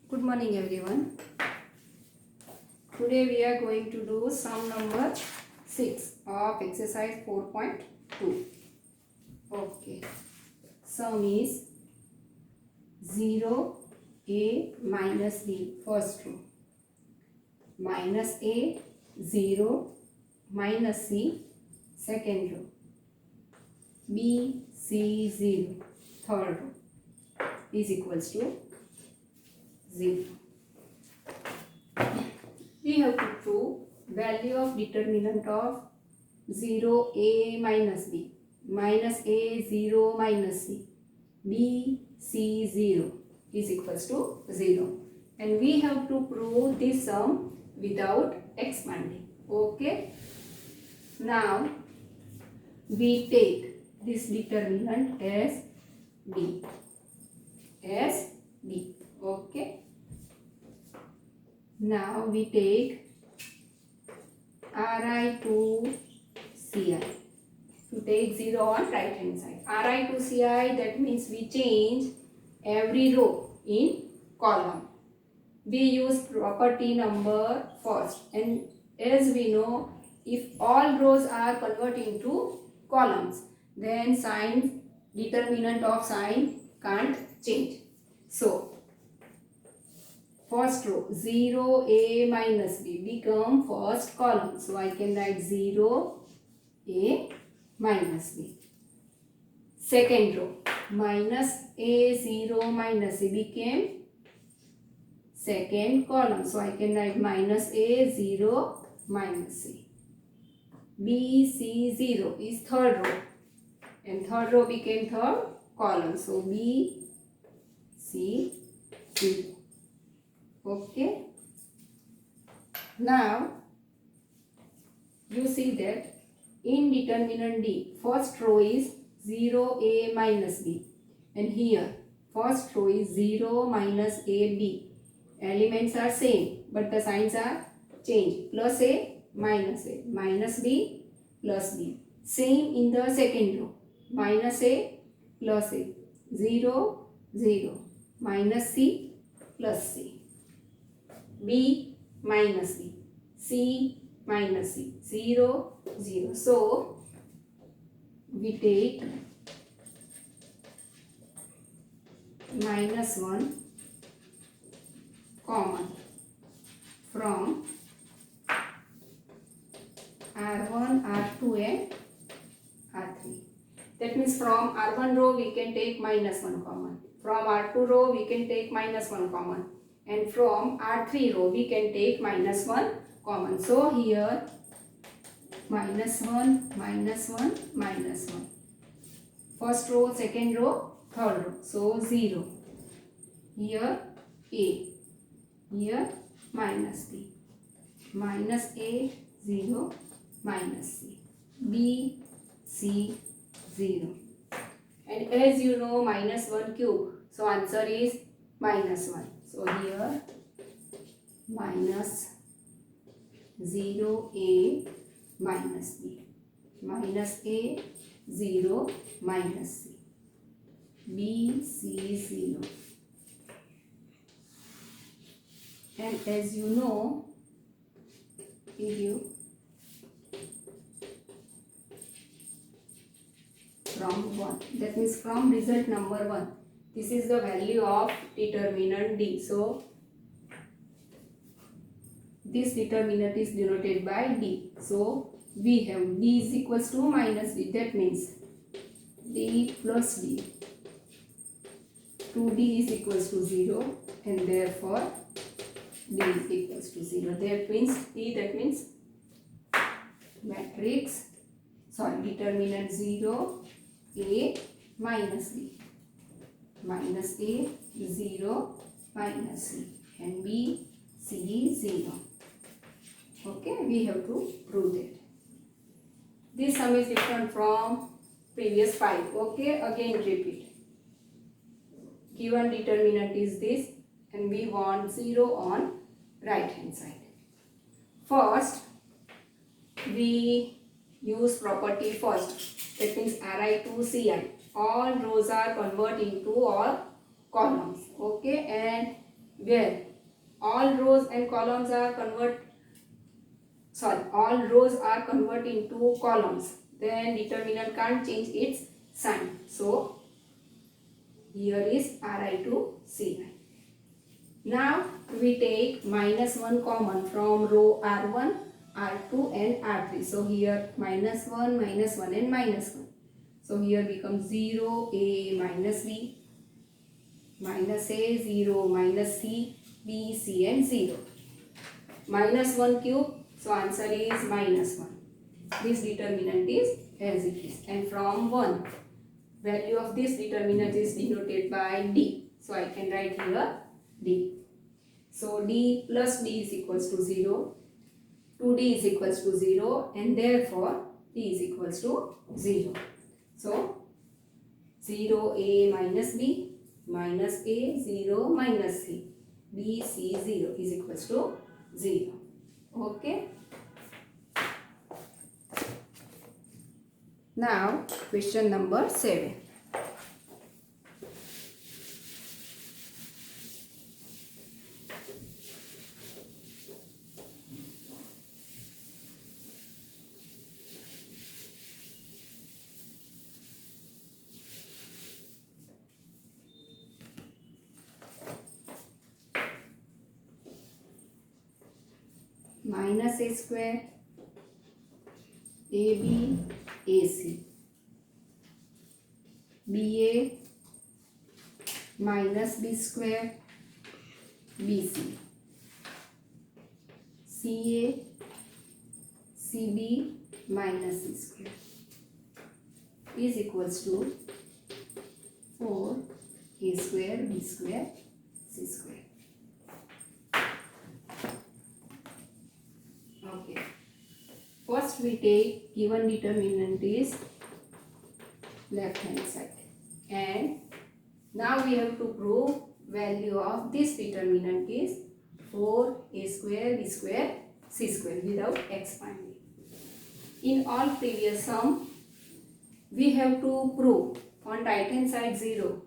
Good morning everyone. Today we are going to do sum number 6 of exercise 4.2. Okay. Sum is 0 a minus b first row, minus a 0 minus c second row, b c 0 third row is equals to 0. We have to prove value of determinant of 0 a minus b, minus a 0 minus c, b c 0 is equals to 0, and we have to prove this sum without expanding. Okay, now we take this determinant as d, okay. Now we take Ri to Ci. To take 0 on right hand side. Ri to Ci, that means we change every row in column. We use property number first, and as we know, if all rows are converted into columns, then sign, determinant of sign can't change. So first row 0 a minus b become first column, so I can write 0 a minus b. Second row minus a 0 minus c became second column, so I can write minus a 0 minus c. b c 0 is third row, and third row became third column, so b c 0. Okay, now you see that in determinant D, first row is 0 a minus b, and here first row is 0 minus a b. Elements are same, but the signs are changed, plus a, minus b, plus b. Same in the second row, minus a, plus a, 0, 0, minus c, plus c. B minus B, C minus C, 0, 0. So, we take minus 1 common from R1, R2 and R3. That means from R1 row we can take minus 1 common. From R2 row we can take minus 1 common. And from R3 row we can take minus 1 common. So here minus 1, minus 1, minus 1. First row, second row, third row. So 0. Here A. Here minus B. Minus A 0, minus C. B, C 0. And as you know, minus 1 cube. So answer is minus 1. So here minus 0 a minus b, minus a 0 minus c, b c 0. And as you know, if you from 1, that means from result number 1. This is the value of determinant D. So, this determinant is denoted by D. So, we have D is equals to minus D. That means D plus D. 2D is equals to 0, and therefore D is equals to 0. That means D, that means matrix, determinant 0, A minus B. Minus A 0 minus C, and B C 0. Okay, we have to prove that. This sum is different from previous 5. Okay, again repeat. Given determinant is this, and we want 0 on right hand side. First, we use property first. That means Ri to Ci. All rows are converted into all columns. Okay, and where all rows and columns are all rows are converted into columns, then determinant can't change its sign. So here is Ri to Ci. Now we take -1 common from row R1, R2 and R3. So here -1, -1 and -1. So here becomes 0, A minus B, minus A, 0, minus C, B, C and 0. -1 cube, so answer is -1. This determinant is as it is. And from 1, value of this determinant is denoted by D. So I can write here D. So D plus D is equals to 0. 2D is equals to 0 and therefore D is equals to 0. So 0A minus B minus A 0 minus C. B C 0 is equals to 0. Okay. Now question number 7. Minus A square AB AC BA minus B square BC CA CB minus C square is equals to 4A square B square C square. Okay. First we take given determinant is left hand side, and now we have to prove value of this determinant is 4A square B square C square without expanding. In all previous sum we have to prove on right hand side 0.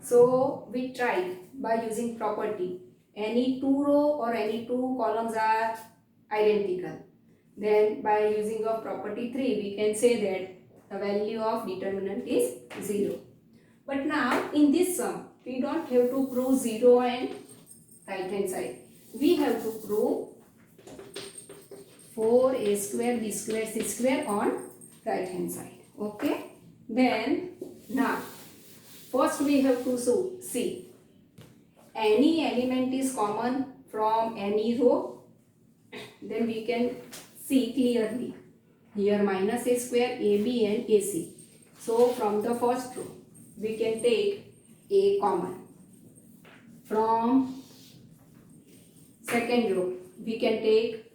So we tried by using property any two row or any two columns are identical. Then by using of property 3 we can say that the value of determinant is 0. But now in this sum we don't have to prove 0 and right hand side. We have to prove 4A square B square C square on right hand side. Okay. Then now first we have to see any element is common from any row, then we can see clearly here minus A square AB and AC. So from the first row we can take A common. From second row we can take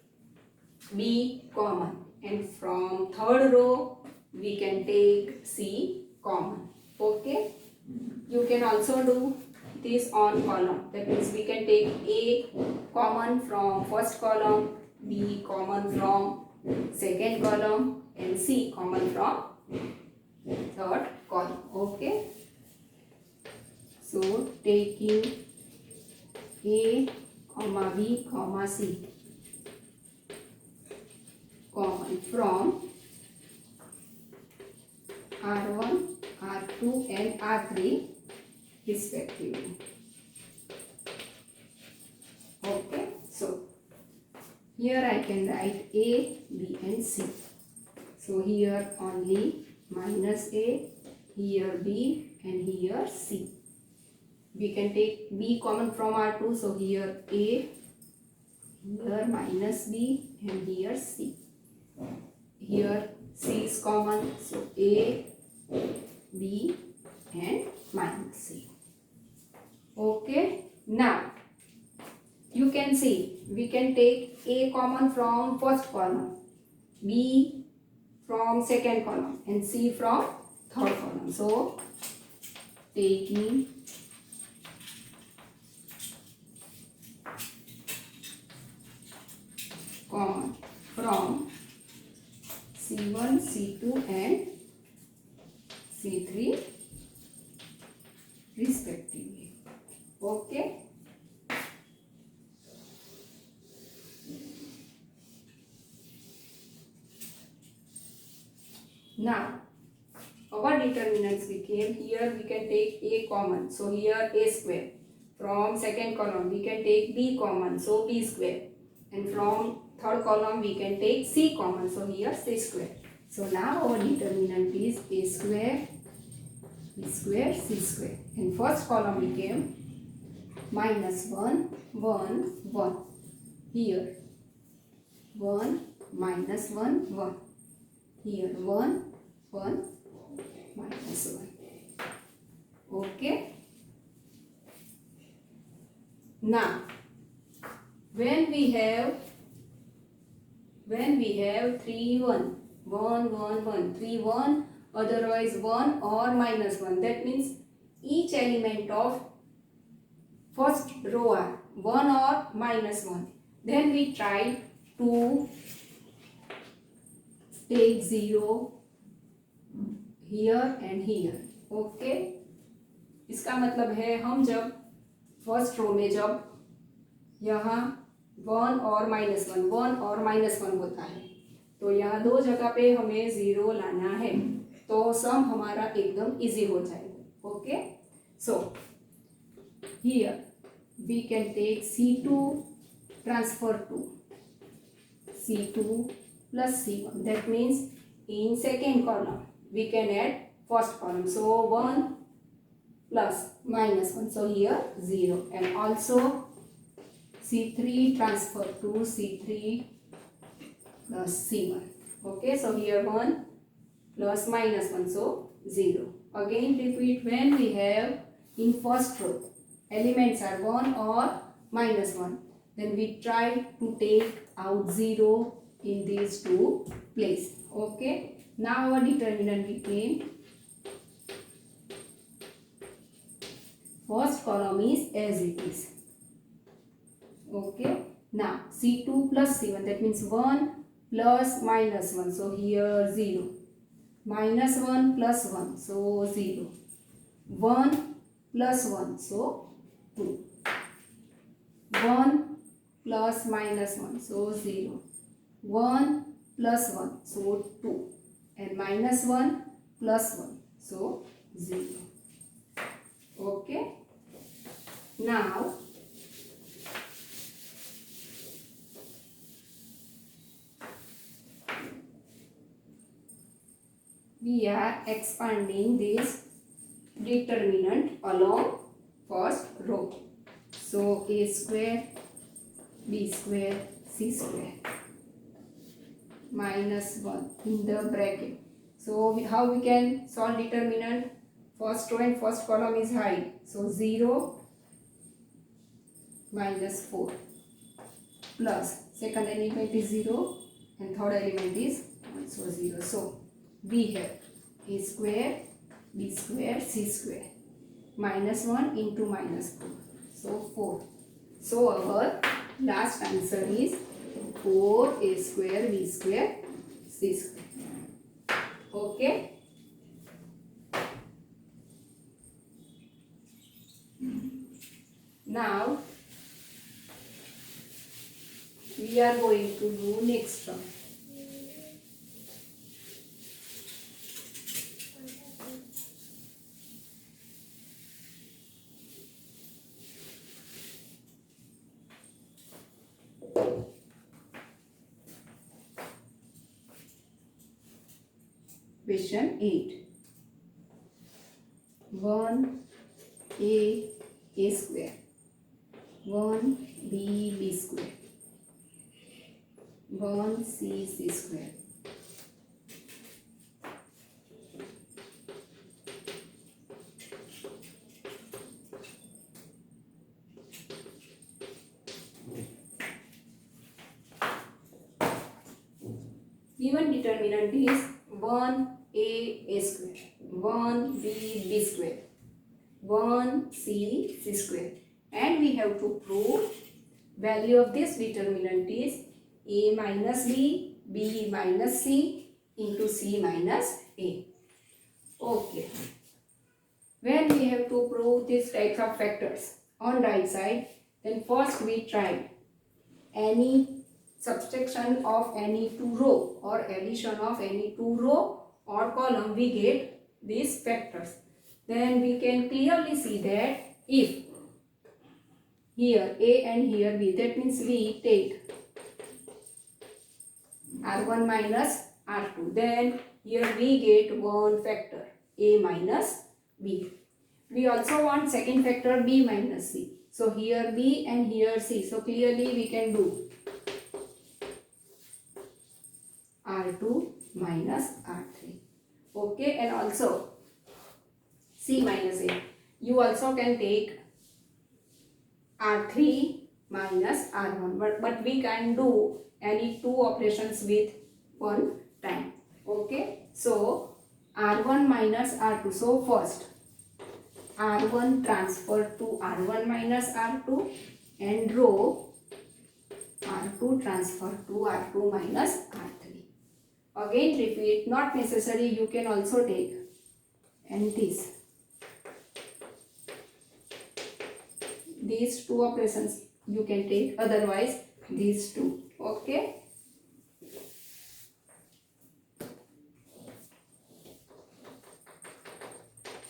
B common, and from third row we can take C common. Okay. You can also do this on column. That means we can take A common from first column, B common from second column and C common from third column. Okay. So taking A, B, C common from R1, R2 and R3 respectively. Okay. So here I can write A, B and C. So here only minus A, here B and here C. We can take B common from R2. So here A, here minus B and here C. Here C is common. So A, B and minus C. Okay. Now you can see we can take A common from first column, B from second column and C from third column. So taking common from C1, C2 and C3 respectively. Okay. Now our determinants became, here we can take a common, so here a square. From second column we can take b common, so b square. And from third column we can take c common, so here c square. So now our determinant is a square, b square, c square. And first column became minus 1, 1, 1. Here 1, minus 1, 1. Here 1, 1, minus 1. Okay. Now when we have 3 1, 1 1 1, 3 1, otherwise 1 or minus 1, that means each element of first row are 1 or minus 1. Then we try to take 0 here and here. Okay, इसका मतलब है हम जब first row में जब यहाँ 1 और minus 1, 1 और माइनस 1 होता है, तो यहाँ दो जगह पे हमें 0 लाना है, तो सम हमारा एकदम इजी हो जाएगा. Okay, so here we can take C2 transfer to C2 plus C1. That means in second column we can add first column. So 1 plus minus 1. So here 0. And also C3 transfer to C3 plus C1. Okay, so here 1 plus minus 1. So 0. Again repeat, when we have in first row elements are 1 or minus 1, then we try to take out 0 in these two places. Okay, now our determinant became, first column is as it is. Okay, now C2 plus C1, that means 1 plus minus 1, so here 0. Minus 1 plus 1, so 0. 1 plus 1, so 2. 1 plus minus 1, so 0. 1 plus 1, so 2. And minus 1 plus 1, so 0. Okay. Now we are expanding this determinant along first row. So a square, b square, c square minus 1 in the bracket. So how we can solve determinant? First row and first column is high, so 0 minus 4 plus second element is 0 and third element is also 0. So we have a square, b square, c square minus 1 into minus 4, so 4. So our last answer is 4a square, b square, c square. Okay. Now we are going to do next term. Question 8. 1a square, 1b square, 1c square. Given determinant is 1a square, 1b square, 1c square, and we have to prove value of this determinant is a minus b minus c into c minus a. Okay. When we have to prove these types of factors on right side, then first we try any subtraction of any two row or addition of any two row odd column, we get these factors. Then we can clearly see that if here A and here B, that means we take R1 minus R2. Then here we get one factor A minus B. We also want second factor B minus C. So here B and here C. So clearly we can do R2 minus R3. Okay, and also C minus A. You also can take R3 minus R1, but we can do any two operations with one time. Okay, so R1 minus R2. So first R1 transfer to R1 minus R2 and row R2 transfer to R2 minus R3. Again repeat, not necessary, you can also take and these two operations you can take, otherwise these two. Okay.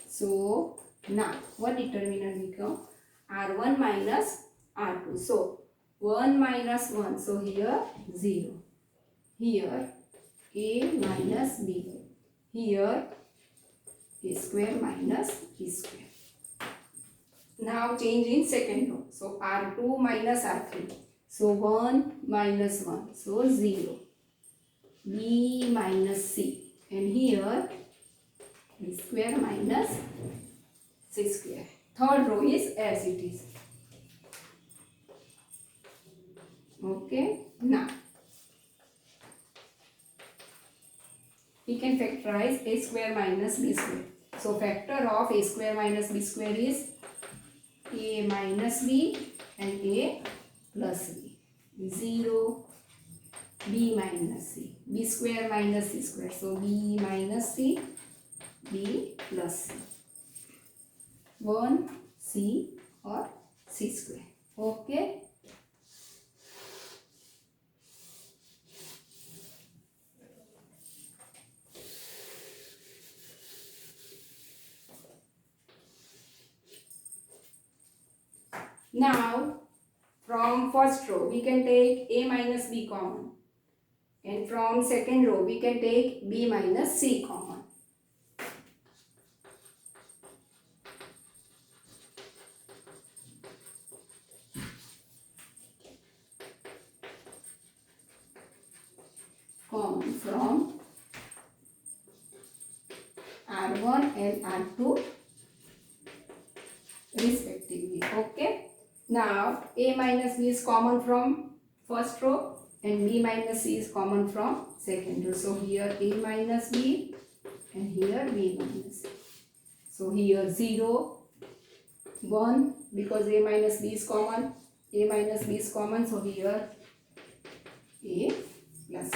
So now what determinant become? R1 minus R2. So 1 minus 1. So here 0. Here A minus B. Here A square minus B square. Now change in second row. So R2 minus R3. So 1 minus 1. So 0. B minus C. And here B square minus C square. Third row is as it is. Okay. Now we can factorize A square minus B square. So factor of A square minus B square is A minus B and A plus B. 0 B minus C. B square minus C square. So B minus C, B plus C. 1 C or C square. Okay. Now from first row we can take A minus B common, and from second row we can take B minus C common. Common from R1 and R2 respectively. Okay. Now A minus B is common from first row and B minus C is common from second row. So here A minus B and here B minus C. So here 0, 1 because A minus B is common. A minus B is common. So here A plus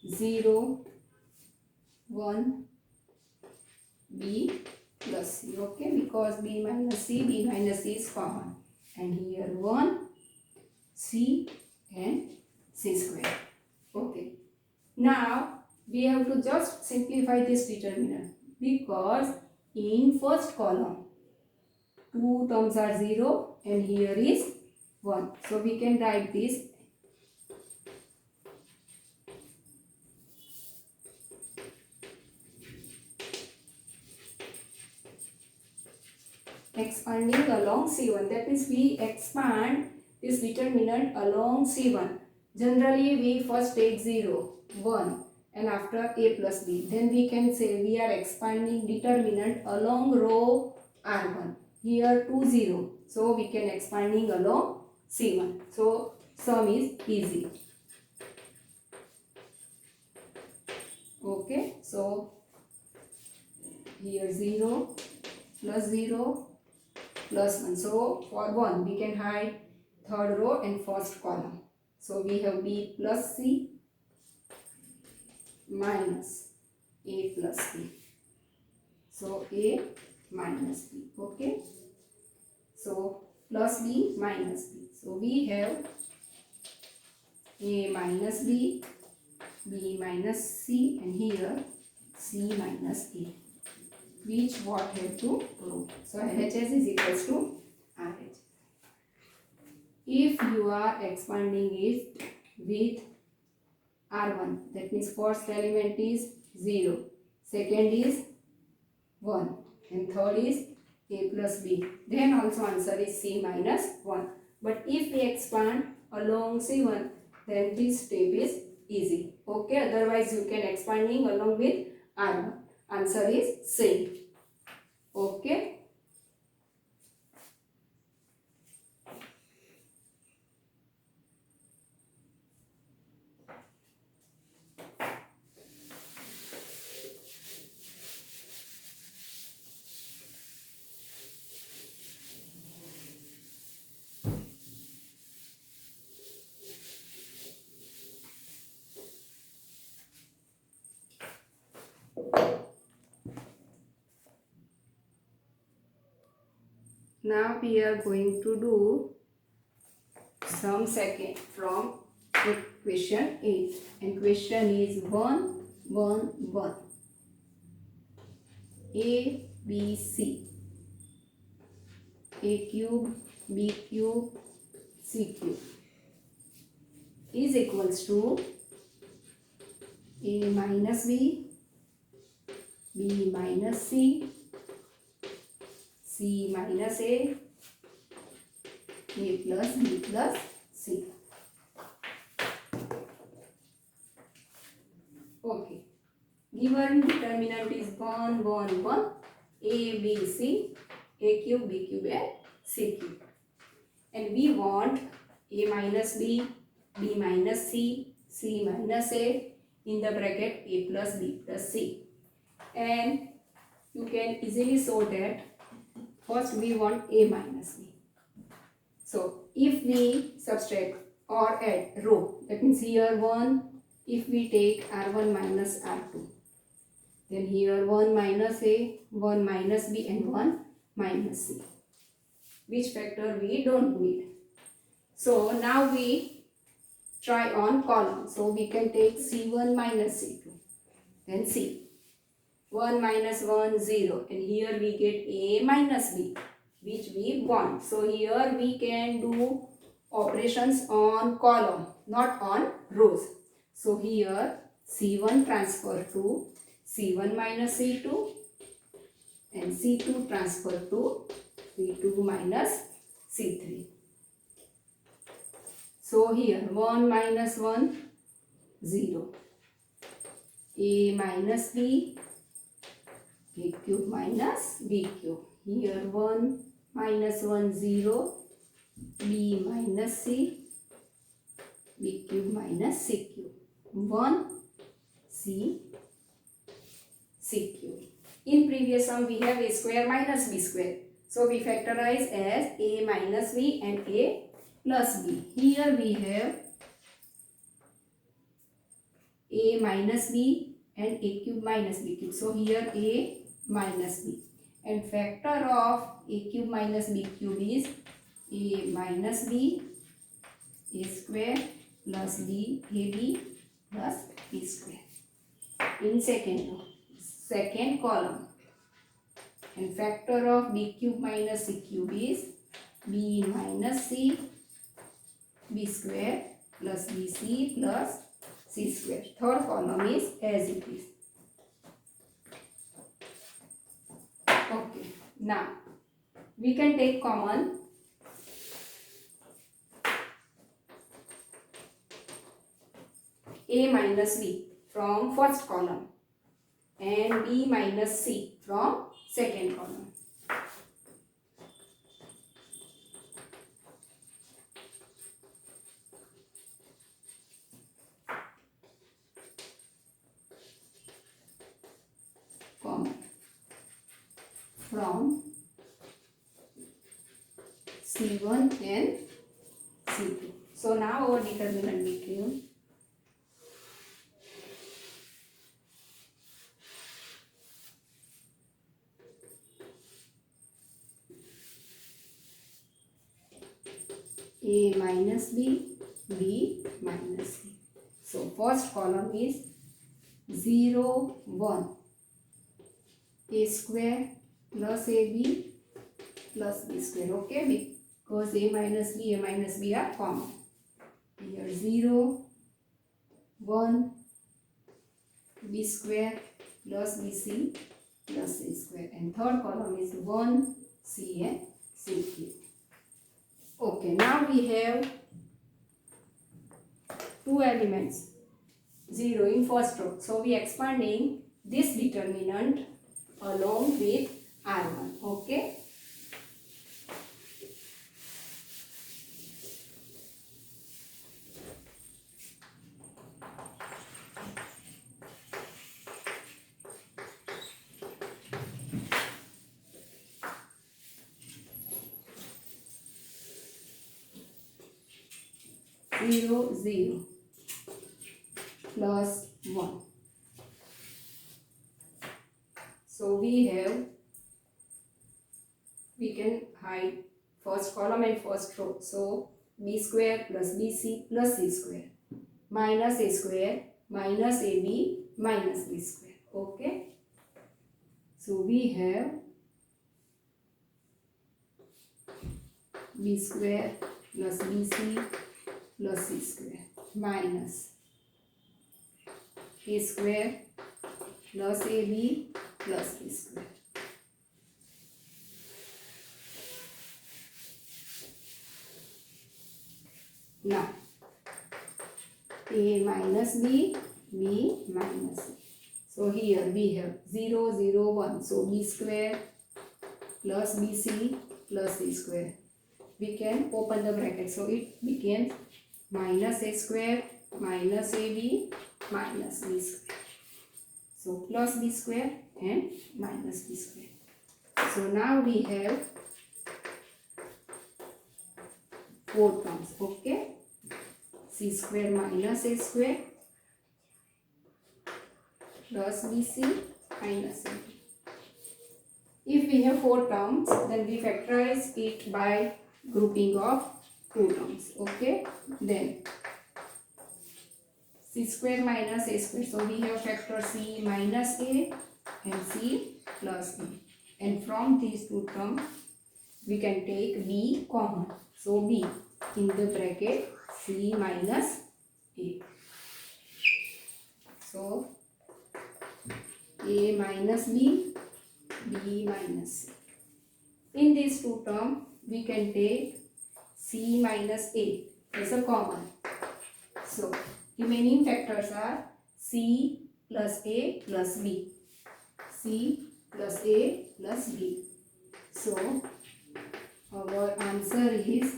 0, 1, B plus C. Okay, because B minus C is common. And here 1, C and C square. Okay. Now we have to just simplify this determinant, because in first column 2 terms are 0 and here is 1. So we can write this expanding along C1. That means we expand this determinant along C1. Generally we first take 0, 1 and after A plus B. Then we can say we are expanding determinant along row R1. Here 2, 0. So we can expanding along C1. So sum is easy. Okay. So here 0 plus 0 plus 1. So for 1 we can hide third row and first column. So we have B plus C minus A plus B. So A minus B. Okay. So plus B minus B. So we have A minus B B minus C, and here C minus A, which what have to prove. So LHS is equals to RHS. If you are expanding it with R1, that means first element is 0, second is 1, and third is A plus B, then also answer is C minus 1. But if we expand along C1, then this step is easy. Okay, otherwise you can expanding along with R1. Answer is same. Okay. Now we are going to do some second from question 8, and question is 1 1 1. A B C, A cube B cube C cube is equals to A minus B, B minus C, C minus A plus B plus C. Okay. Given determinant is 1 1 1, A B C, A cube B cube and C cube. And we want A minus B, B minus C, C minus A in the bracket A plus B plus C. And you can easily show that first we want A minus B. So if we subtract or add row, that means here 1, if we take R1 minus R2, then here 1 minus A, 1 minus B and 1 minus C, which factor we don't need. So now we try on column. So we can take C1 minus C2, then C. 1 minus 1, 0, and here we get A minus B, which we want. So here we can do operations on column, not on rows. So here C1 transfer to C1 minus C2 and C2 transfer to C2 minus C3. So here 1 minus 1, 0. A minus B, A cube minus B cube. Here 1 minus 1, 0. B minus C, B cube minus C cube. 1 C, C cube. In previous sum we have A square minus B square. So we factorize as A minus B and A plus B. Here we have A minus B and A cube minus B cube. So here A minus B. And factor of A cube minus B cube is A minus B, A square plus B, AB plus B square. In second column. And factor of B cube minus C cube is B minus C, B square plus BC plus C square. Third column is as it is. Okay. Now we can take common A minus B from first column and B minus C from second column. Common from C1 and C2. So now our determinant became A minus B, B minus C. So first column is 0, 1. A square plus AB plus B square. Okay, because A minus B are common. Here 0, 1, B square plus BC plus C square. And third column is 1, C and C cube. Okay, now we have two elements 0 in first row. So we expanding this determinant along with R1. Okay. Zero, 0 plus 1. So we can hide first column and first row. So B square plus BC plus C square minus A square minus AB minus B square. Okay. So we have B square plus BC plus C square minus A square plus AB plus B square. Now A minus B, B minus C. So here we have 0, 0, 1. So B square plus BC plus C square. We can open the bracket. So it becomes minus A square minus AB minus B square. So plus B square and minus B square. So now we have 4 terms. Okay. C square minus A square plus BC minus AB. If we have 4 terms, then we factorize it by grouping of 2 terms. Okay. Then C square minus A square. So we have factor C minus A and C plus B. And from these 2 terms, we can take B common. So B in the bracket C minus A. So A minus B, B minus C. In these 2 terms, we can take C minus A as a common. So remaining factors are C plus A plus B. C plus A plus B. So our answer is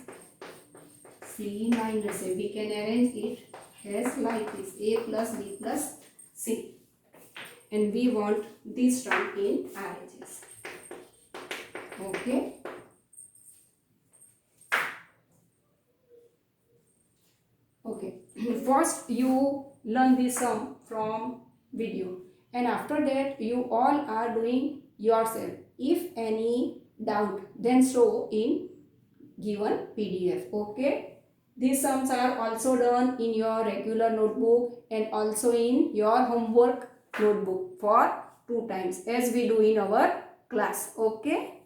C minus A. We can arrange it as like this: A plus B plus C. And we want this term in RHS. Okay. Okay. First you learn this sum from video, and after that you all are doing yourself. If any doubt, then show in given PDF. Okay. These sums are also done in your regular notebook and also in your homework notebook for 2 times as we do in our class. Okay.